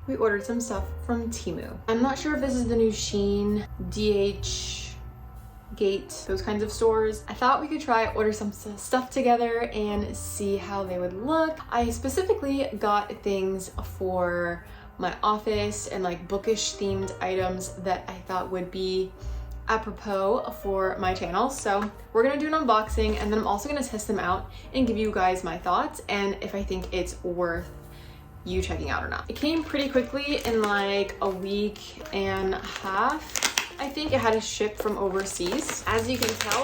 we ordered some stuff from Temu. I'm not sure if this is the new Shein, DH, Gate, those kinds of stores. I thought we could order some stuff together and see how they would look. I specifically got things for my office and like bookish themed items that I thought would be apropos for my channel. So we're gonna do an unboxing, and then I'm also gonna test them out and give you guys my thoughts and if I think it's worth you checking out or not. It came pretty quickly, in like a week and a half. I think it had to ship from overseas, as you can tell.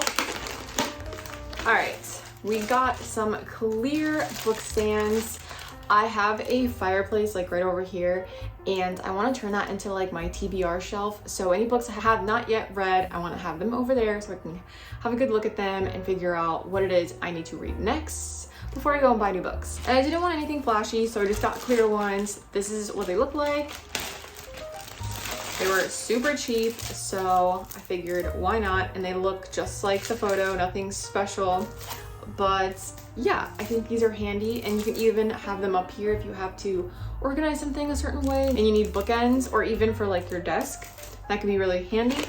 All right, we got some clear book stands. I have a fireplace like right over here, and I want to turn that into like my TBR shelf. So any books I have not yet read, I want to have them over there so I can have a good look at them and figure out what it is I need to read next before I go and buy new books. And I didn't want anything flashy, so I just got clear ones. This is what they look like. They were super cheap, so I figured why not? And they look just like the photo, nothing special. But yeah, I think these are handy, and you can even have them up here if you have to organize something a certain way and you need bookends, or even for like your desk. That could be really handy.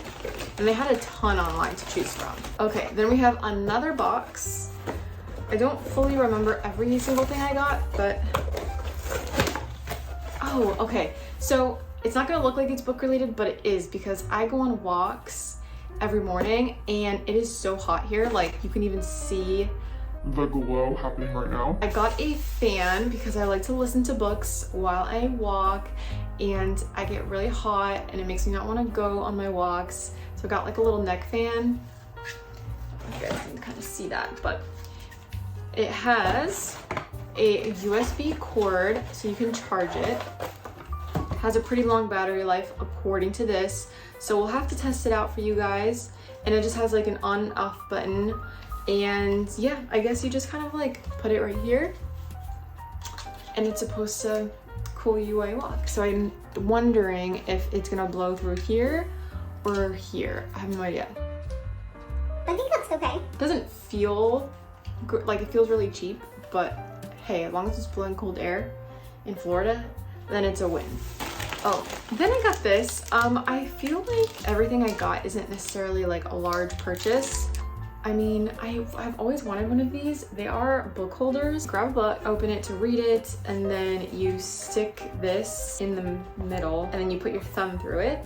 And they had a ton online to choose from. Okay, then we have another box. I don't fully remember every single thing I got, but oh, okay. So it's not gonna look like it's book related, but it is, because I go on walks every morning and it is so hot here. Like you can even see the glow happening right now. I got a fan because I like to listen to books while I walk, and I get really hot and it makes me not want to go on my walks. So I got like a little neck fan. You guys can kind of see that, but it has a USB cord so you can charge it. Has a pretty long battery life according to this, so we'll have to test it out for you guys. And it just has like an on and off button, and yeah, I guess you just kind of like put it right here and it's supposed to cool you while you walk. So I'm wondering if it's gonna blow through here or here. I have no idea. I think that's okay. It doesn't feel like, it feels really cheap, but hey, as long as it's blowing cold air in Florida, then it's a win. Oh, then I got this. I feel like everything I got isn't necessarily like a large purchase. I mean, I've always wanted one of these. They are book holders. Grab a book, open it to read it, and then you stick this in the middle, and then you put your thumb through it,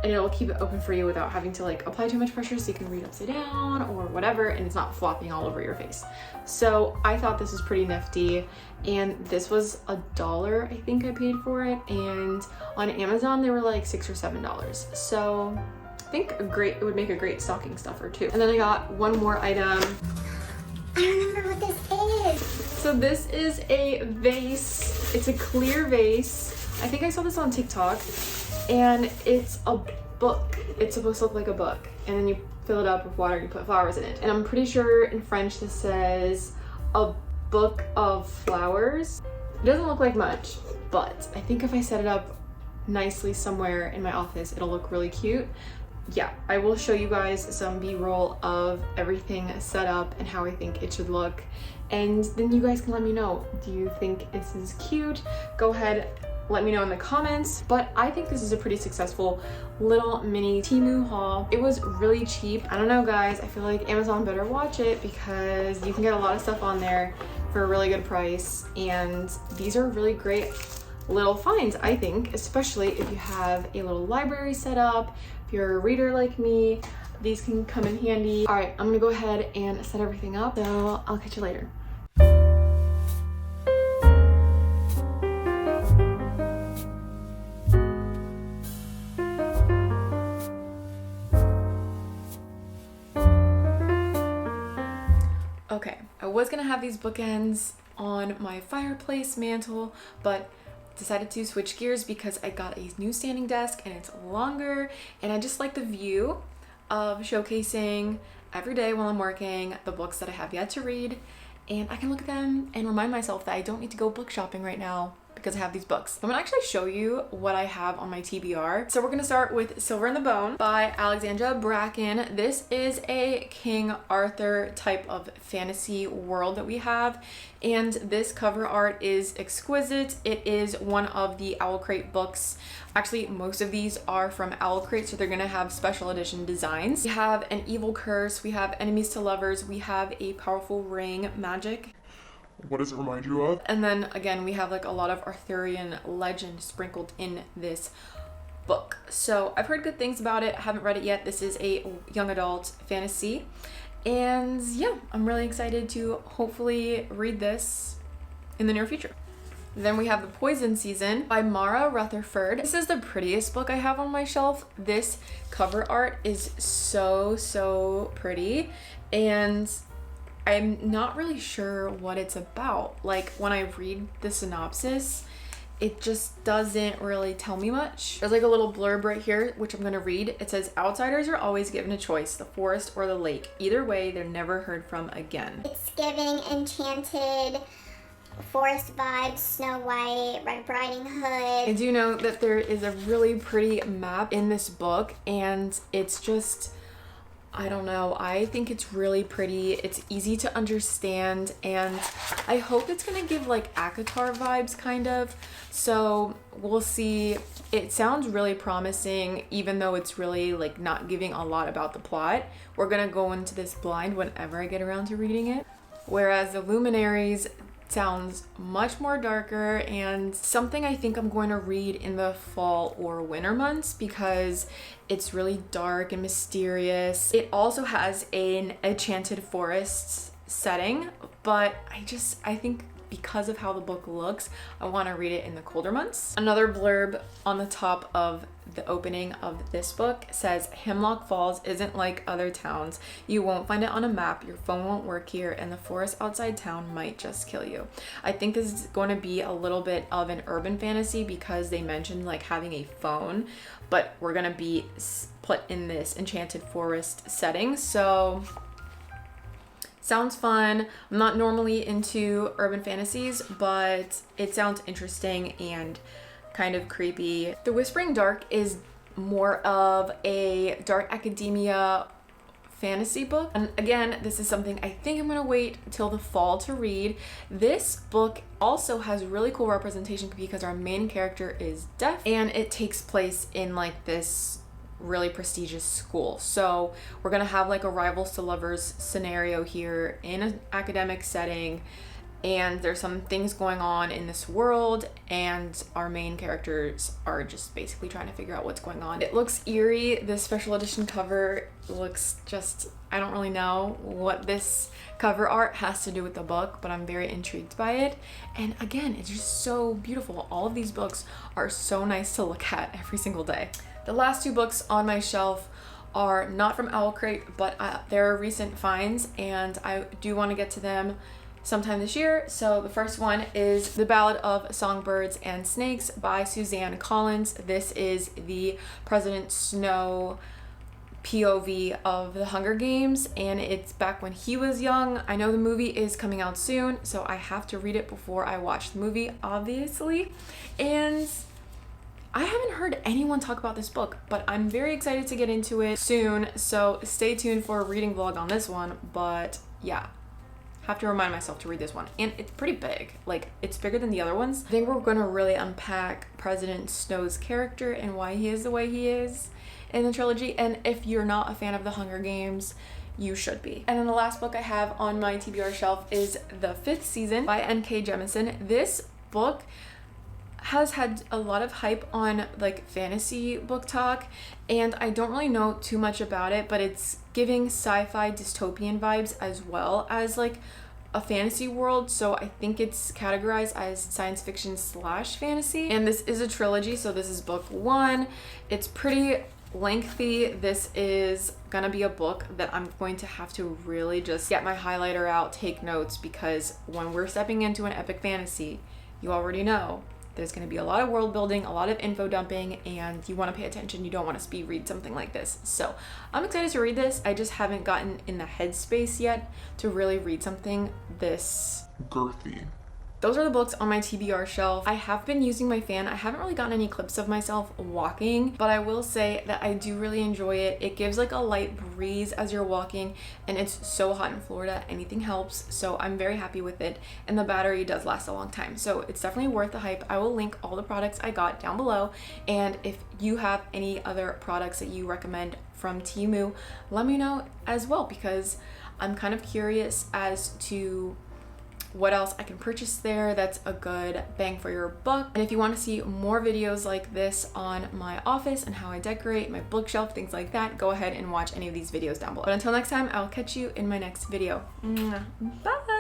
and it'll keep it open for you without having to like apply too much pressure, so you can read upside down or whatever, and it's not flopping all over your face. So I thought this was pretty nifty, and this was $1, I think I paid for it, and on Amazon they were like $6 or $7. So I think it would make a great stocking stuffer too. And then I got one more item. I remember what this is. So this is a vase. It's a clear vase. I think I saw this on TikTok, and it's a book. It's supposed to look like a book, and then you fill it up with water and you put flowers in it. And I'm pretty sure in French this says a book of flowers. It doesn't look like much, but I think if I set it up nicely somewhere in my office, it'll look really cute. Yeah, I will show you guys some b-roll of everything set up and how I think it should look, and then you guys can let me know, do you think this is cute? Go ahead, let me know in the comments. But I think this is a pretty successful little mini Temu haul. It was really cheap. I don't know guys, I feel like Amazon better watch it, because you can get a lot of stuff on there for a really good price, and these are really great little finds, I think, especially if you have a little library set up. If you're a reader like me, these can come in handy. All right, I'm gonna go ahead and set everything up, so I'll catch you later. Okay, I was gonna have these bookends on my fireplace mantle, but decided to switch gears because I got a new standing desk and it's longer, and I just like the view of showcasing every day while I'm working the books that I have yet to read, and I can look at them and remind myself that I don't need to go book shopping right now because I have these books. I'm gonna actually show you what I have on my TBR. So we're gonna start with Silver and the Bone by Alexandra Bracken. This is a King Arthur type of fantasy world that we have, and this cover art is exquisite. It is one of the Owl Crate books. Actually, most of these are from Owl Crate, so they're gonna have special edition designs. We have an evil curse, we have enemies to lovers, we have a powerful ring magic. What does it remind you of? And then again, we have like a lot of Arthurian legend sprinkled in this book. So I've heard good things about it. I haven't read it yet. This is a young adult fantasy. And yeah, I'm really excited to hopefully read this in the near future. Then we have The Poison Season by Rutherford. This is the prettiest book I have on my shelf. This cover art is so pretty, and I'm not really sure what it's about. Like, when I read the synopsis, it just doesn't really tell me much. There's like a little blurb right here, which I'm gonna read. It says, outsiders are always given a choice, the forest or the lake. Either way, they're never heard from again. It's giving enchanted forest vibes, Snow White, Red Riding Hood. I do know that there is a really pretty map in this book, and it's just, I don't know, I think it's really pretty. It's easy to understand, and I hope it's gonna give like ACOTAR vibes kind of. So we'll see. It sounds really promising, even though it's really like not giving a lot about the plot. We're gonna go into this blind whenever I get around to reading it. Whereas the Luminaries sounds much more darker, and something I think I'm going to read in the fall or winter months because it's really dark and mysterious. It also has an enchanted forest setting, but I think because of how the book looks, I want to read it in the colder months. Another blurb on the top of the opening of this book says, Hemlock Falls isn't like other towns. You won't find it on a map, your phone won't work here, and the forest outside town might just kill you. I think this is going to be a little bit of an urban fantasy because they mentioned like having a phone, but we're going to be put in this enchanted forest setting. So sounds fun. I'm not normally into urban fantasies, but it sounds interesting and kind of creepy. The Whispering Dark is more of a dark academia fantasy book. And again, this is something I think I'm gonna wait till the fall to read. This book also has really cool representation because our main character is deaf, and it takes place in like this really prestigious school. So we're gonna have like a rivals to lovers scenario here in an academic setting, and there's some things going on in this world, and our main characters are just basically trying to figure out what's going on. It looks eerie. This special edition cover looks just, I don't really know what this cover art has to do with the book, but I'm very intrigued by it. And again, it's just so beautiful. All of these books are so nice to look at every single day. The last two books on my shelf are not from Owl Crate, but they're recent finds, and I do want to get to them sometime this year. So the first one is The Ballad of Songbirds and Snakes by Suzanne Collins. This is the President Snow POV of the Hunger Games, and it's back when he was young. I know the movie is coming out soon, so I have to read it before I watch the movie, obviously. And I haven't heard anyone talk about this book, but I'm very excited to get into it soon, so stay tuned for a reading vlog on this one. But yeah, have to remind myself to read this one, and it's pretty big. Like, it's bigger than the other ones. I think we're gonna really unpack President Snow's character and why he is the way he is in the trilogy, and if you're not a fan of the Hunger Games, you should be. And then the last book I have on my TBR shelf is The Fifth Season by N.K. Jemisin. This book has had a lot of hype on like fantasy book talk, and I don't really know too much about it, but it's giving sci-fi dystopian vibes as well as like a fantasy world, so I think it's categorized as science fiction / fantasy. And this is a trilogy, so this is book one. It's pretty lengthy. This is gonna be a book that I'm going to have to really just get my highlighter out, take notes, because when we're stepping into an epic fantasy, you already know there's going to be a lot of world building, a lot of info dumping, and you want to pay attention. You don't want to speed read something like this. So I'm excited to read this. I just haven't gotten in the headspace yet to really read something this girthy. those are the books on my TBR shelf. I have been using my fan. I haven't really gotten any clips of myself walking, but I will say that I do really enjoy it. It gives like a light breeze as you're walking, and it's so hot in Florida, anything helps. So I'm very happy with it, and the battery does last a long time. So it's definitely worth the hype. I will link all the products I got down below, and if you have any other products that you recommend from Temu, let me know as well, because I'm kind of curious as to what else I can purchase there that's a good bang for your buck. And if you want to see more videos like this on my office and how I decorate my bookshelf, things like that, go ahead and watch any of these videos down below. But until next time, I'll catch you in my next video. Bye!